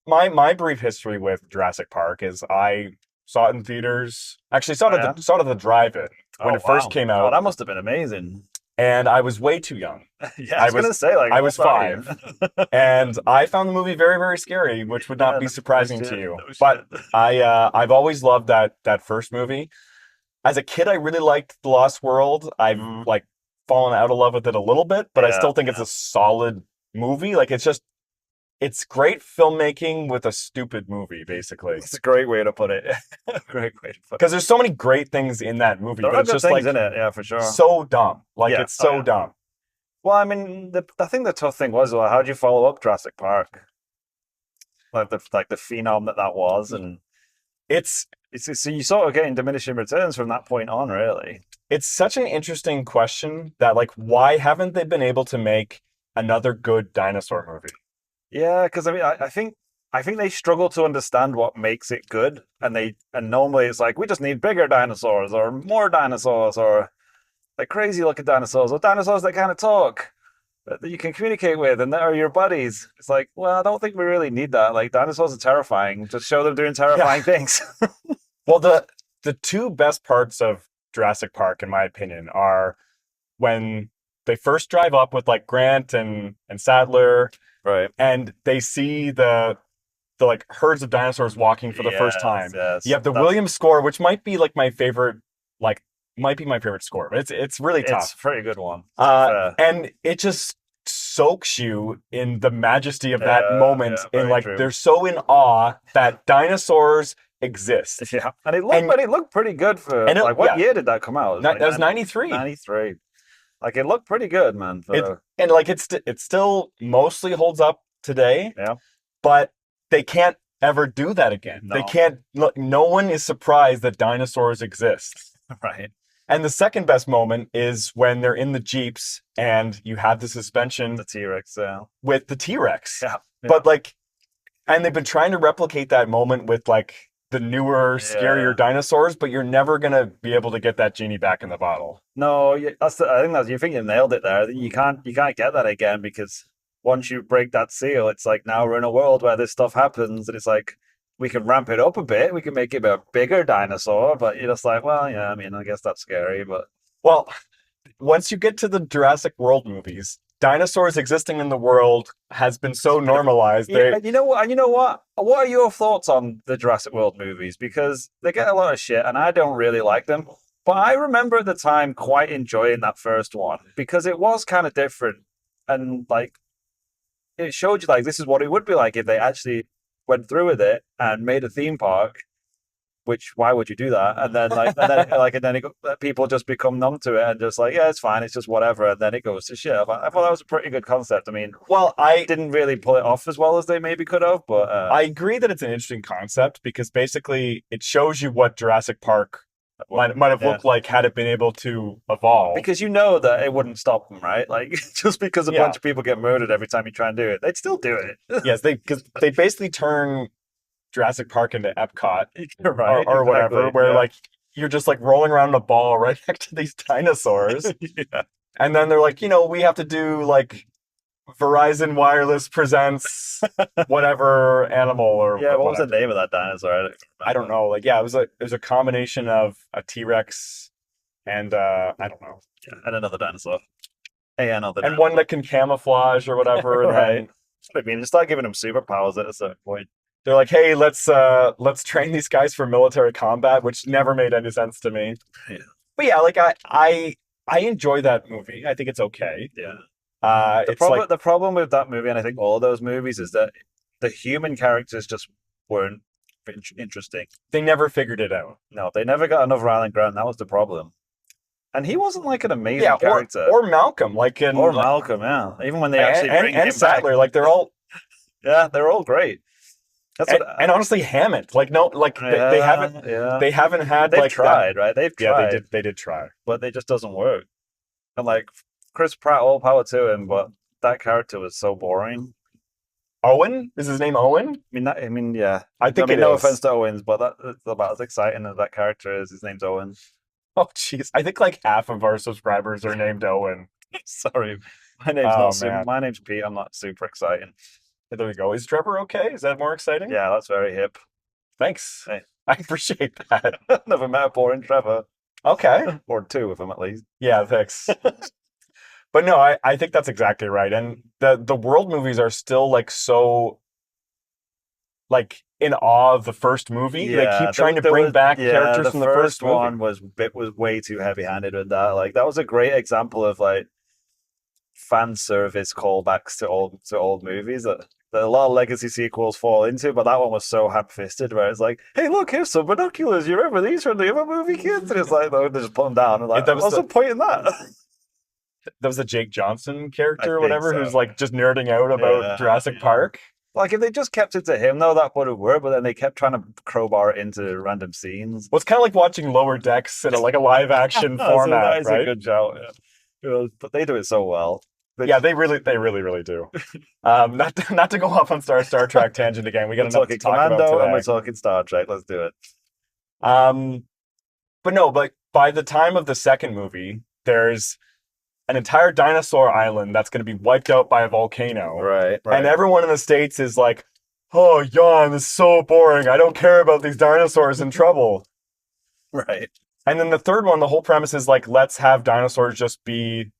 my brief history with Jurassic Park is I saw it in theaters. Actually, Oh, yeah? saw it at the drive-in when Oh, it first wow. came Oh, out, that must have been amazing. and I was way too young. Yeah, I I was was gonna say, like, I how was old are you? 5, and I found the movie very, very scary, which would not Yeah, be no surprising to shit, you. no shit. But I've always loved that first movie. As a kid, I really liked The Lost World. I've Mm, like fallen out of love with it a little bit, but I yeah, still think it's yeah. a solid movie. Like it's great filmmaking with a stupid movie, basically. It's a great way to put it. Great way to put it. Because there's so many great things in that movie, There but are it's good just things like in it, yeah, for sure. so dumb. Like Yeah. it's Oh, so yeah. dumb. Well, I mean, I think the tough thing was, well, how do you follow up Jurassic Park? Like the phenom that was, and It's so you sort of getting diminishing returns from that point on, really. it's such an interesting question that like why haven't they been able to make another good dinosaur movie? Yeah, because I mean, I think they struggle to understand what makes it good, and normally it's like we just need bigger dinosaurs or more dinosaurs or like crazy looking dinosaurs or dinosaurs that kind of talk that you can communicate with and that are your buddies. It's like, well, I don't think we really need that. Like dinosaurs are terrifying. Just show them doing Yeah. terrifying things. Well, the two best parts of Jurassic Park, in my opinion, are when they first drive up with like Grant and Sadler, Right. and they see the like herds of dinosaurs walking for the first Yes, time. You yes. have the That's Williams score, which might be like my favorite, like might be my favorite score. But it's really it's tough. a pretty good one, to be fair. And it just soaks you in the majesty of that Yeah, moment. yeah, In very like true. they're so in awe that dinosaurs exist. Yeah. And And it looked pretty good for and it like what yeah, year did that come out? It was like that was 93. 93. Like it looked pretty good, man, It for and like it still mostly holds up today, yeah. but they can't ever do that again. They No. can't. Look, no one is surprised that dinosaurs exist. Right. And the second best moment is when they're in the jeeps and you have the suspension The T-Rex, with the T-Rex. yeah. Yeah. But like, and they've been trying to replicate that moment with like the newer, Yeah. scarier dinosaurs, but you're never gonna be able to get that genie back in the bottle. No, I think you think you nailed it there. You can't get that again because once you break that seal, it's like now we're in a world where this stuff happens, and it's like we can ramp it up a bit. We can make it a bigger dinosaur, but you're just like, well, yeah, I mean, I guess that's scary, but Well, once you get to the Jurassic World movies, dinosaurs existing in the world has been so normalized. yeah, They and you know what? And you know what? What are your thoughts on the Jurassic World movies? Because they get a lot of shit, and I don't really like them. But I remember at the time quite enjoying that first one because it was kind of different, and like it showed you like this is what it would be like if they actually went through with it and made a theme park. Which why would you do that? People just become numb to it and just like yeah, it's fine, it's just whatever, and then it goes to shit. I thought that was a pretty good concept. I mean, well, didn't really pull it off as well as they maybe could have, but I agree that it's an interesting concept because basically it shows you what Jurassic Park might have yeah, looked like had it been able to evolve. because you know that it wouldn't stop them, right? Like just because a Yeah. bunch of people get murdered every time you try and do it, they'd still do it. Yes, because they basically turn Jurassic Park into Epcot You're right, or whatever, exactly. where Yeah. like you're just like rolling around in a ball right next to these dinosaurs. Yeah. And then they're like, we have to do like Verizon Wireless presents whatever animal Yeah, or what was the whatever. name of that dinosaur? I don't I don't remember. know. Like, yeah, it was a combination of a T-Rex and I don't know. Yeah, and another dinosaur. Hey, another And one dinosaur. that can camouflage or whatever. And Right. then I mean, just start giving them superpowers at a certain point. they're like, hey, let's train these guys for military combat, which never made any sense to me. Yeah. But yeah, like I enjoy that movie. I think it's okay. Yeah. It's like The problem with that movie, and I think all those movies, is that the human characters just weren't interesting. they never figured it out. No, they never got enough Rylan Grant. That was the problem. And he wasn't like an Yeah, amazing character. or Malcolm, like in Or like, Malcolm, yeah. Even when they actually bring and him back. Sattler, like they're all Yeah, they're all great. That's what and honestly Hammond, like no, like yeah. they haven't had They've like that. tried, right? They've Yeah, tried, they did try. but it just doesn't work. And like Chris Pratt, all power to him, but that character was so boring. Owen is his name. Owen. I mean, yeah. I think it no is. offense to Owens, but that's about as exciting as that character is. His name's Owen. Oh, jeez. I think like half of our subscribers are named Owen. Sorry, my name's Oh not. man. My name's Pete. I'm not super exciting. There we go. Is Trevor okay? Is that more exciting? Yeah, that's very hip. Thanks. Hey. I appreciate that. Never met a boring Trevor. Okay. Or two of them at least. Yeah, thanks. But no, I think that's exactly right. And the world movies are still like so like in awe of the first movie. They keep trying to bring back characters the from the first movie. one was way too heavy-handed with that. Like that was a great example of like fan service callbacks to old movies that a lot of legacy sequels fall into, but that one was so ham-fisted where it's like, hey, look, here's some binoculars. You remember these from the other movie, kids? And it's like, they just put them down. And like, what's the point in that? That was the Jake Johnson character or I whatever, think so. who's like just nerding out about Jurassic Park. Like if they just kept it to him though, that would have worked. But then they kept trying to crowbar it into random scenes. Well, it's kind of like watching Lower Decks in like a live action format, that is right? a good shout. Yeah. But they do it so well. Yeah, they really do. Not to go off on Star Trek tangent again. We got enough to talk Commando about today. and we're talking Star Trek. Let's do it. But no, but by the time of the second movie, there's an entire dinosaur island that's going to be wiped out by a volcano. Right. And everyone in the States is like, oh, Jan, this is so boring. I don't care about these dinosaurs in trouble. Right. And then the third one, the whole premise is like, let's have dinosaurs just be